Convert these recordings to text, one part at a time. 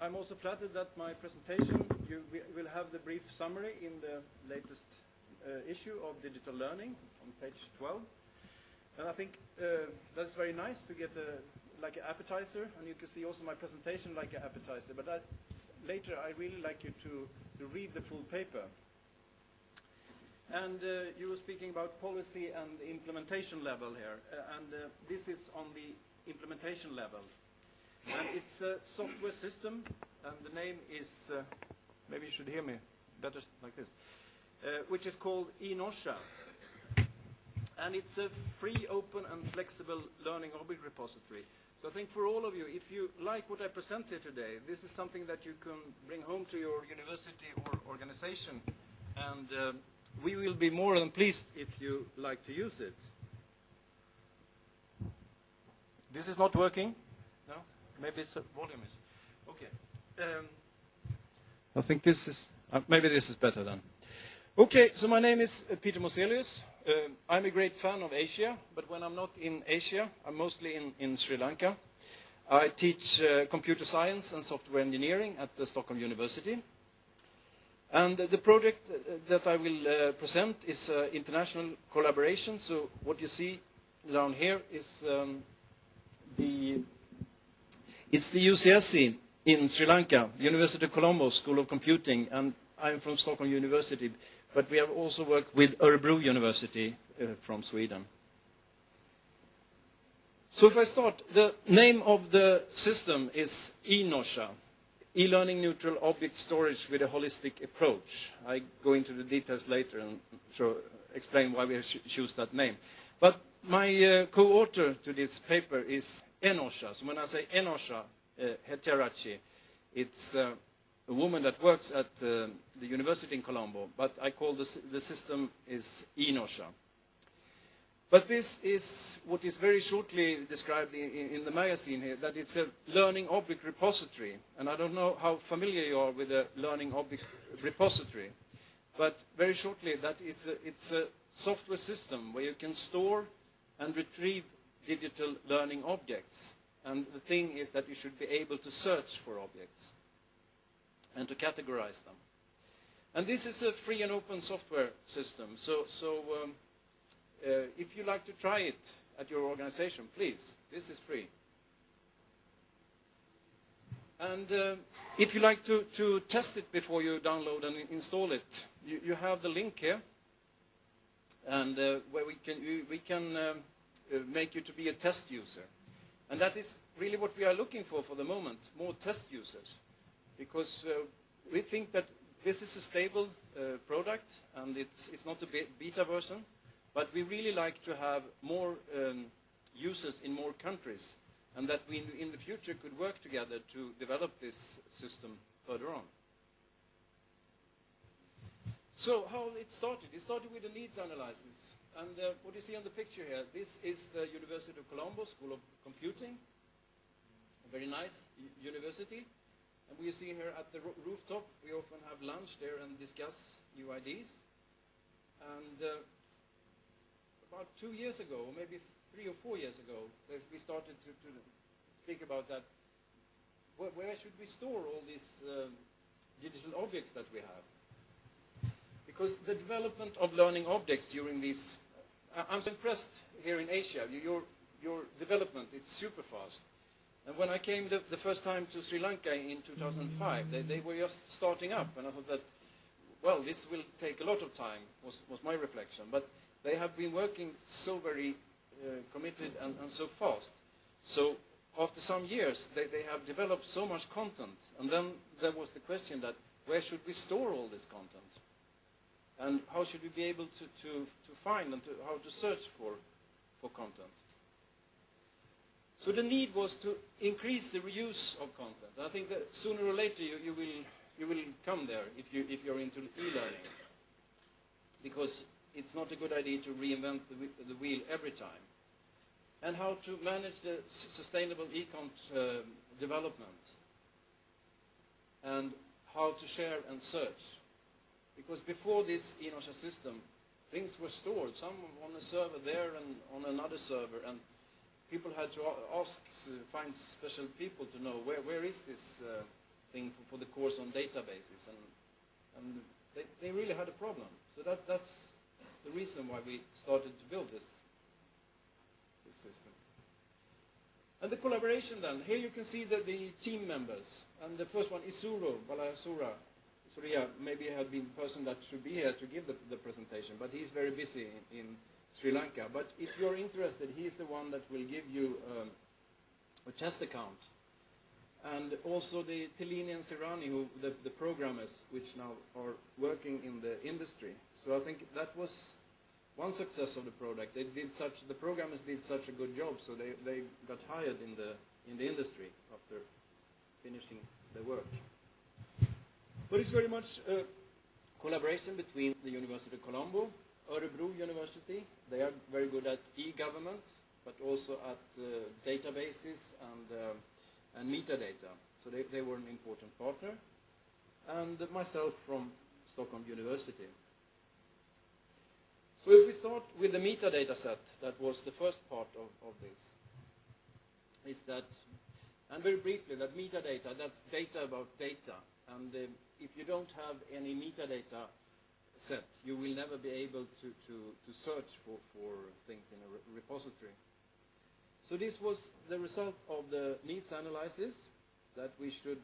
I'm also flattered that my presentation, you will have the brief summary in the latest issue of Digital Learning on page 12. And I think that's very nice to get like an appetizer, and you can see also my presentation like an appetizer. But later I really like you to read the full paper. And you were speaking about policy and implementation level here. This is on the implementation level. And it's a software system, and the name is, maybe you should hear me better like this, which is called eINDIA. And it's a free, open, and flexible learning object repository. So I think for all of you, if you like what I present here today, this is something that you can bring home to your university or organization, and we will be more than pleased if you like to use it. This is not working? No? Maybe it's volume is. Okay. I think this is, maybe this is better then. Okay, so my name is Peter Moselius. I'm a great fan of Asia, but when I'm not in Asia, I'm mostly in Sri Lanka. I teach computer science and software engineering at the Stockholm University. And the project that I will present is international collaboration. So what you see down here is it's the UCSC in Sri Lanka, University of Colombo School of Computing, and I'm from Stockholm University. But we have also worked with Örebro University from Sweden. So if I start, the name of the system is eINDIA, e-learning neutral object storage with a holistic approach. I go into the details later and explain why we choose that name. But my co-author to this paper is eINDIA. So when I say eINDIA, Heterachi, it's a woman that works at the university in Colombo, but I call the system is eINDIA. But this is what is very shortly described in the magazine here, that it's a learning object repository. And I don't know how familiar you are with a learning object repository, but very shortly that it's a software system where you can store and retrieve digital learning objects. And the thing is that you should be able to search for objects and to categorize them. And this is a free and open software system. So if you like to try it at your organization, please, this is free. And if you like to test it before you download and install it, you have the link here, and where we can make you to be a test user. And that is really what we are looking for the moment, more test users. Because we think that this is a stable product, and it's not a beta version, but we really like to have more users in more countries, and that we in the future could work together to develop this system further on. So how it started? It started with a needs analysis. And what you see on the picture here, this is the University of Colombo School of Computing, a very nice university. And we see here at the rooftop, we often have lunch there and discuss new ideas. And about 2 years ago, or maybe 3 or 4 years ago, we started to speak about that. Where should we store all these digital objects that we have? Because the development of learning objects during these, I'm so impressed here in Asia, your development, it's super fast. And when I came the first time to Sri Lanka in 2005, they were just starting up, and I thought that, well, this will take a lot of time, was my reflection. But they have been working so very committed and so fast. So after some years, they have developed so much content. And then there was the question that, where should we store all this content? And how should we be able to find and how to search for content? So the need was to increase the reuse of content. I think that sooner or later you will come there if you're into e-learning, because it's not a good idea to reinvent the wheel every time. And how to manage the sustainable e-content development, and how to share and search. Because before this eINDIA system, things were stored, some on a server there and on another server, and people had to find special people to know where is this thing for the course on databases, and they really had a problem. So that's the reason why we started to build this system. And the collaboration then, here you can see the team members, and the first one, Isuro Balasura. Surya maybe had been the person that should be here to give the presentation, but he's very busy in Sri Lanka. But if you're interested, he's the one that will give you a test account. And also the Telini and Sirani, who the programmers, which now are working in the industry. So I think that was one success of the product. The programmers did such a good job, so they got hired in the industry after finishing the work. But it's very much a collaboration between the University of Colombo, Örebro University. They are very good at e-government, but also at databases and metadata. So they were an important partner. And myself from Stockholm University. So if we start with the metadata set, that was the first part of this, is that, and very briefly, that metadata, that's data about data. And if you don't have any metadata set, you will never be able to search for things in a repository. So this was the result of the needs analysis, that we should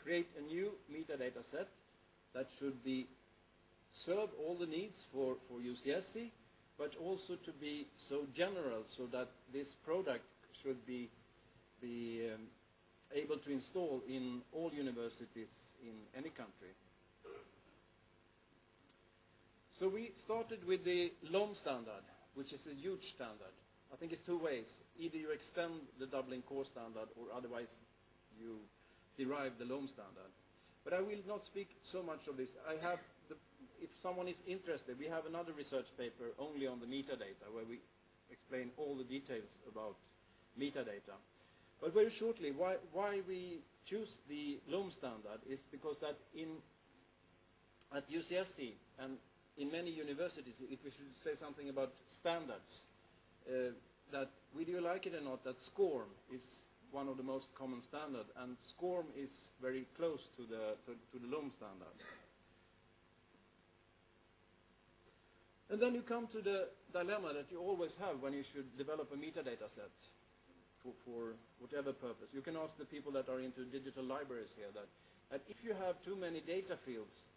create a new metadata set that should serve all the needs for UCSC, but also to be so general so that this product should be able to install in all universities in any country. So we started with the LOM standard, which is a huge standard. I think it's two ways. Either you extend the Dublin core standard, or otherwise you derive the LOM standard. But I will not speak so much of this. If someone is interested, we have another research paper only on the metadata, where we explain all the details about metadata. But very shortly, why we choose the LOM standard is because that at UCSC and in many universities, if we should say something about standards, that whether you like it or not, that SCORM is one of the most common standard, and SCORM is very close to the LOM standard. And then you come to the dilemma that you always have when you should develop a metadata set for whatever purpose. You can ask the people that are into digital libraries here that if you have too many data fields,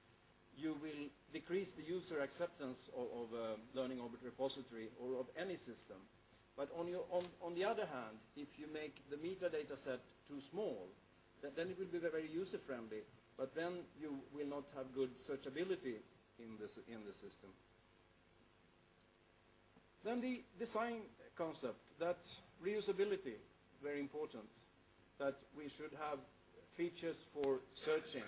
you will decrease the user acceptance of a learning object repository or of any system. But on the other hand, if you make the metadata set too small, then it will be very user-friendly, but then you will not have good searchability in the system. Then the design concept, that reusability, very important, that we should have features for searching.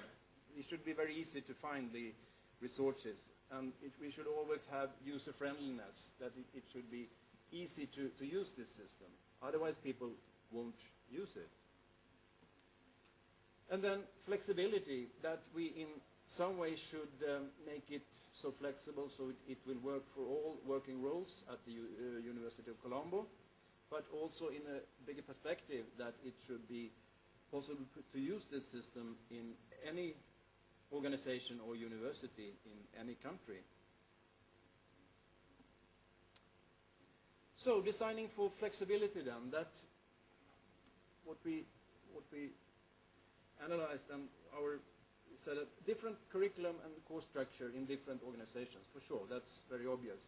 It should be very easy to find the resources, and we should always have user-friendliness, that it should be easy to use this system. Otherwise, people won't use it. And then flexibility, that we in some way should make it so flexible so it will work for all working roles at the University of Colombo, but also in a bigger perspective that it should be possible to use this system in any organization or university in any country. So designing for flexibility then, that what we analyzed, and our said a different curriculum and course structure in different organizations, for sure, that's very obvious.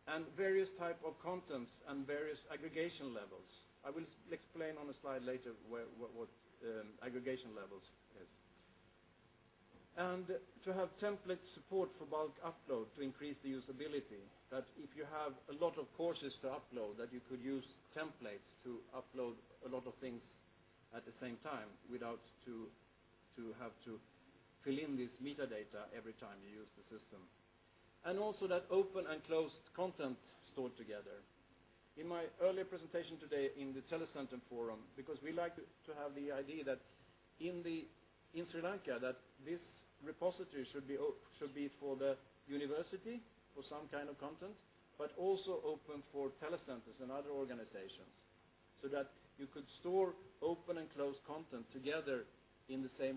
And various type of contents and various aggregation levels. I will explain on a slide later what aggregation levels is. And to have template support for bulk upload to increase the usability, that if you have a lot of courses to upload, that you could use templates to upload a lot of things at the same time without to have to fill in this metadata every time you use the system. And also that open and closed content stored together. In my earlier presentation today in the Telecentrum forum, because we like to have the idea that in Sri Lanka that this repository should be for the university for some kind of content, but also open for telecenters and other organizations, so that you could store open and closed content together in the same